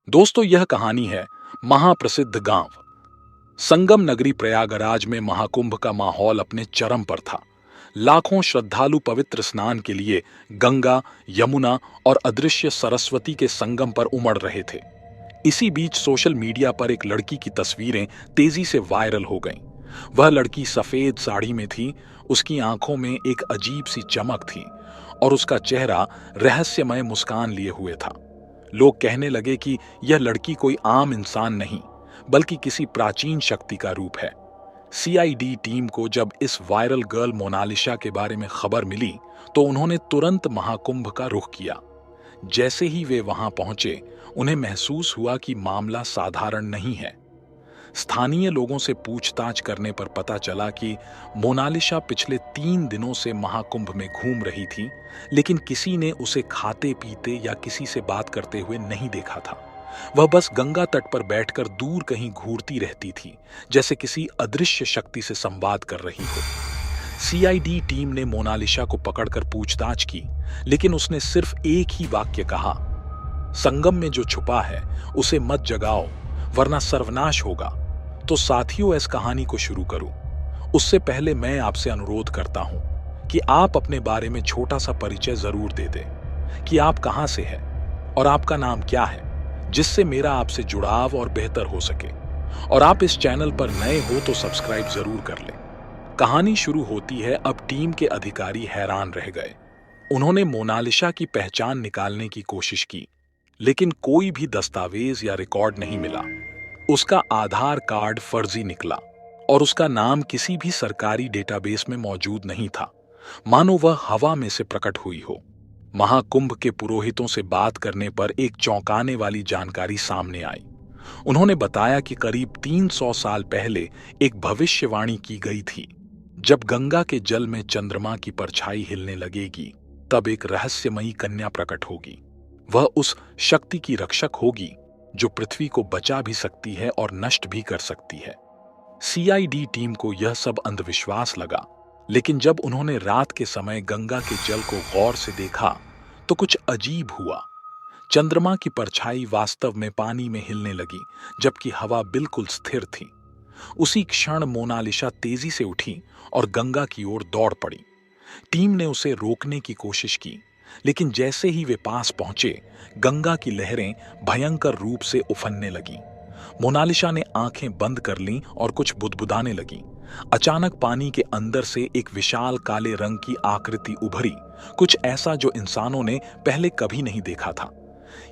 दोस्तों, यह कहानी है महाप्रसिद्ध गांव संगम नगरी प्रयागराज में। महाकुंभ का माहौल अपने चरम पर था। लाखों श्रद्धालु पवित्र स्नान के लिए गंगा, यमुना और अदृश्य सरस्वती के संगम पर उमड़ रहे थे। इसी बीच सोशल मीडिया पर एक लड़की की तस्वीरें तेजी से वायरल हो गईं। वह लड़की सफेद साड़ी में थी, उसकी आंखों में एक अजीब सी चमक थी और उसका चेहरा रहस्यमय मुस्कान लिए हुए था। लोग कहने लगे कि यह लड़की कोई आम इंसान नहीं, बल्कि किसी प्राचीन शक्ति का रूप है। सीआईडी टीम को जब इस वायरल गर्ल मोनालिसा के बारे में खबर मिली, तो उन्होंने तुरंत महाकुंभ का रुख किया। जैसे ही वे वहां पहुंचे, उन्हें महसूस हुआ कि मामला साधारण नहीं है। स्थानीय लोगों से पूछताछ करने पर पता चला कि मोनालिसा पिछले 3 दिनों से महाकुंभ में घूम रही थी, लेकिन किसी ने उसे खाते पीते या किसी से बात करते हुए नहीं देखा था। वह बस गंगा तट पर बैठकर दूर कहीं घूरती रहती थी, जैसे किसी अदृश्य शक्ति से संवाद कर रही हो। सीआईडी टीम ने मोनालिसा को पकड़कर पूछताछ की, लेकिन उसने सिर्फ एक ही वाक्य कहा, संगम में जो छुपा है उसे मत जगाओ, वरना सर्वनाश होगा। तो साथियों, इस कहानी को शुरू करूं उससे पहले मैं आपसे अनुरोध करता हूं कि आप अपने बारे में छोटा सा परिचय जरूर दे दें कि आप कहां से हैं और आपका नाम क्या है, जिससे मेरा आपसे जुड़ाव और बेहतर हो सके। और आप इस चैनल पर नए हो तो सब्सक्राइब जरूर कर लें। कहानी शुरू होती है। अब टीम के अधिकारी हैरान रह गए। उन्होंने मोनालिसा की पहचान निकालने की कोशिश की, लेकिन कोई भी दस्तावेज या रिकॉर्ड नहीं मिला। उसका आधार कार्ड फर्जी निकला और उसका नाम किसी भी सरकारी डेटाबेस में मौजूद नहीं था, मानो वह हवा में से प्रकट हुई हो। महाकुंभ के पुरोहितों से बात करने पर एक चौंकाने वाली जानकारी सामने आई। उन्होंने बताया कि करीब 300 साल पहले एक भविष्यवाणी की गई थी, जब गंगा के जल में चंद्रमा की परछाई हिलने लगेगी, तब एक रहस्यमयी कन्या प्रकट होगी। वह उस शक्ति की रक्षक होगी जो पृथ्वी को बचा भी सकती है और नष्ट भी कर सकती है। सीआईडी टीम को यह सब अंधविश्वास लगा, लेकिन जब उन्होंने रात के समय गंगा के जल को गौर से देखा, तो कुछ अजीब हुआ। चंद्रमा की परछाई वास्तव में पानी में हिलने लगी, जबकि हवा बिल्कुल स्थिर थी। उसी क्षण मोनालिसा तेजी से उठी और गंगा की ओर दौड़ पड़ी। टीम ने उसे रोकने की कोशिश की, लेकिन जैसे ही वे पास पहुंचे, गंगा की लहरें भयंकर रूप से उफनने लगीं। मोनालिसा ने आंखें बंद कर लीं और कुछ बुदबुदाने लगी। अचानक पानी के अंदर से एक विशाल काले रंग की आकृति उभरी, कुछ ऐसा जो इंसानों ने पहले कभी नहीं देखा था।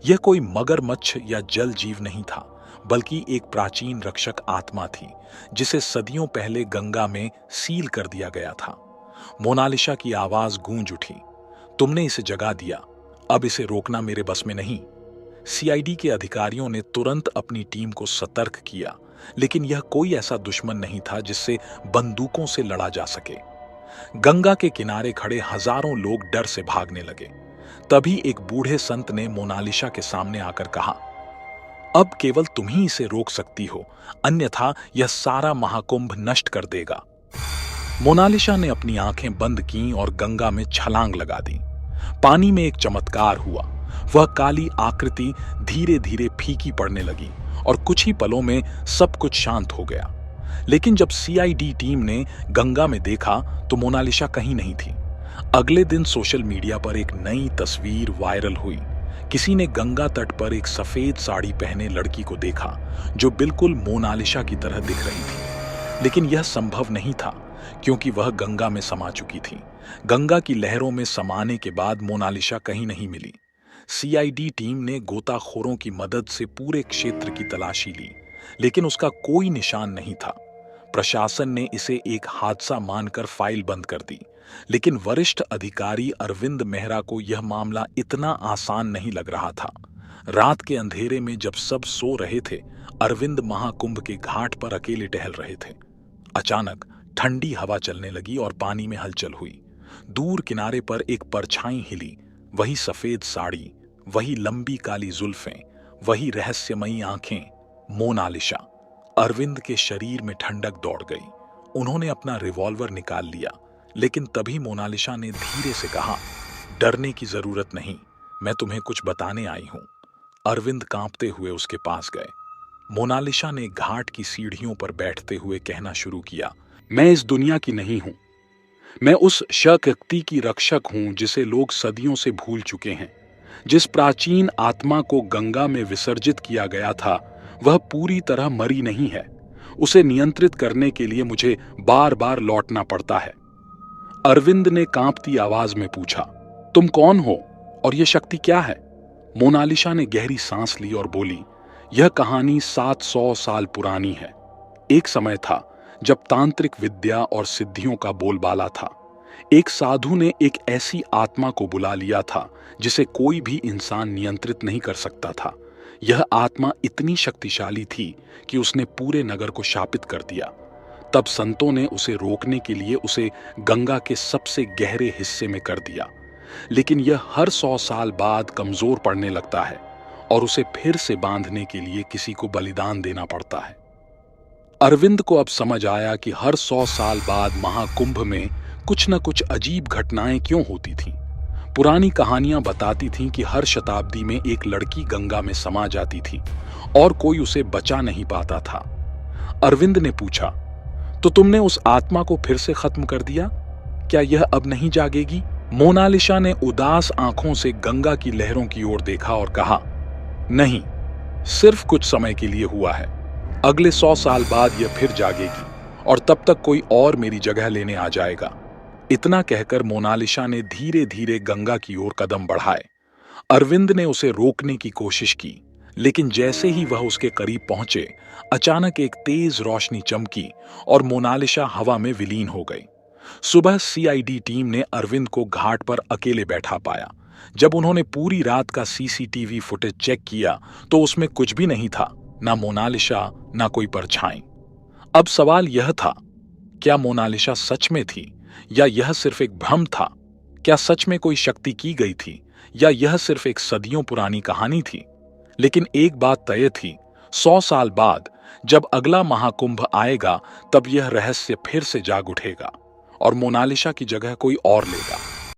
यह कोई मगरमच्छ या जल जीव नहीं था, बल्कि एक प्राचीन रक्षक आत्मा थी, जिसे सदियों पहले गंगा में सील कर दिया गया था। मोनालिसा की आवाज गूंज उठी, तुमने इसे जगा दिया, अब इसे रोकना मेरे बस में नहीं। सीआईडी के अधिकारियों ने तुरंत अपनी टीम को सतर्क किया, लेकिन यह कोई ऐसा दुश्मन नहीं था जिससे बंदूकों से लड़ा जा सके। गंगा के किनारे खड़े हजारों लोग डर से भागने लगे। तभी एक बूढ़े संत ने मोनालिसा के सामने आकर कहा, अब केवल तुम ही इसे रोक सकती हो, अन्यथा यह सारा महाकुंभ नष्ट कर देगा। मोनालिसा ने अपनी आंखें बंद कीं और गंगा में छलांग लगा दी। पानी में एक चमत्कार हुआ। वह काली आकृति धीरे धीरे फीकी पड़ने लगी और कुछ ही पलों में सब कुछ शांत हो गया। लेकिन जब सीआईडी टीम ने गंगा में देखा, तो मोनालिसा कहीं नहीं थी। अगले दिन सोशल मीडिया पर एक नई तस्वीर वायरल हुई। किसी ने गंगा तट पर एक सफेद साड़ी पहने लड़की को देखा, जो बिल्कुल मोनालिसा की तरह दिख रही थी। लेकिन यह संभव नहीं था, क्योंकि वह गंगा में समा चुकी थी। गंगा की लहरों में समाने के बाद मोनालिसा कहीं नहीं मिली। सीआईडी टीम ने गोताखोरों की मदद से पूरे क्षेत्र की तलाशी ली, लेकिन उसका कोई निशान नहीं था। प्रशासन ने इसे एक हादसा मानकर फाइल बंद कर दी, लेकिन वरिष्ठ अधिकारी अरविंद मेहरा को यह मामला इतना आसान नहीं लग रहा था। रात के अंधेरे में जब सब सो रहे थे, अरविंद महाकुंभ के घाट पर अकेले टहल रहे थे। अचानक ठंडी हवा चलने लगी और पानी में हलचल हुई। दूर किनारे पर एक परछाई हिली, वही सफेद साड़ी, वही लंबी काली जुल्फें, वही रहस्यमयी आंखें, मोनालिसा। अरविंद के शरीर में ठंडक दौड़ गई। उन्होंने अपना रिवॉल्वर निकाल लिया, लेकिन तभी मोनालिसा ने धीरे से कहा, डरने की जरूरत नहीं, मैं तुम्हें कुछ बताने आई हूं। अरविंद कांपते हुए उसके पास गए। मोनालिसा ने घाट की सीढ़ियों पर बैठते हुए कहना शुरू किया, मैं इस दुनिया की नहीं हूं। मैं उस शक्ति की रक्षक हूं जिसे लोग सदियों से भूल चुके हैं। जिस प्राचीन आत्मा को गंगा में विसर्जित किया गया था, वह पूरी तरह मरी नहीं है। उसे नियंत्रित करने के लिए मुझे बार बार लौटना पड़ता है। अरविंद ने कांपती आवाज में पूछा, तुम कौन हो और यह शक्ति क्या है? मोनालिसा ने गहरी सांस ली और बोली, यह कहानी 700 साल पुरानी है। एक समय था जब तांत्रिक विद्या और सिद्धियों का बोलबाला था। एक साधु ने एक ऐसी आत्मा को बुला लिया था जिसे कोई भी इंसान नियंत्रित नहीं कर सकता था। यह आत्मा इतनी शक्तिशाली थी कि उसने पूरे नगर को शापित कर दिया। तब संतों ने उसे रोकने के लिए उसे गंगा के सबसे गहरे हिस्से में कर दिया। लेकिन यह हर 100 साल बाद कमजोर पड़ने लगता है और उसे फिर से बांधने के लिए किसी को बलिदान देना पड़ता है। अरविंद को अब समझ आया कि हर 100 साल बाद महाकुंभ में कुछ न कुछ अजीब घटनाएं क्यों होती थीं। पुरानी कहानियां बताती थीं कि हर शताब्दी में एक लड़की गंगा में समा जाती थी और कोई उसे बचा नहीं पाता था। अरविंद ने पूछा, तो तुमने उस आत्मा को फिर से खत्म कर दिया? क्या यह अब नहीं जागेगी? मोनालिसा ने उदास आंखों से गंगा की लहरों की ओर देखा और कहा, नहीं, सिर्फ कुछ समय के लिए हुआ है। अगले 100 साल बाद यह फिर जागेगी और तब तक कोई और मेरी जगह लेने आ जाएगा। इतना कहकर मोनालिसा ने धीरे धीरे गंगा की ओर कदम बढ़ाए। अरविंद ने उसे रोकने की कोशिश की, लेकिन जैसे ही वह उसके करीब पहुंचे, अचानक एक तेज रोशनी चमकी और मोनालिसा हवा में विलीन हो गई। सुबह सीआईडी टीम ने अरविंद को घाट पर अकेले बैठा पाया। जब उन्होंने पूरी रात का सीसीटीवी फुटेज चेक किया तो उसमें कुछ भी नहीं था, ना मोनालिसा, ना कोई परछाई। अब सवाल यह था, क्या मोनालिसा सच में थी या यह सिर्फ एक भ्रम था? क्या सच में कोई शक्ति की गई थी या यह सिर्फ एक सदियों पुरानी कहानी थी? लेकिन एक बात तय थी, 100 साल बाद जब अगला महाकुंभ आएगा, तब यह रहस्य फिर से जाग उठेगा और मोनालिसा की जगह कोई और लेगा।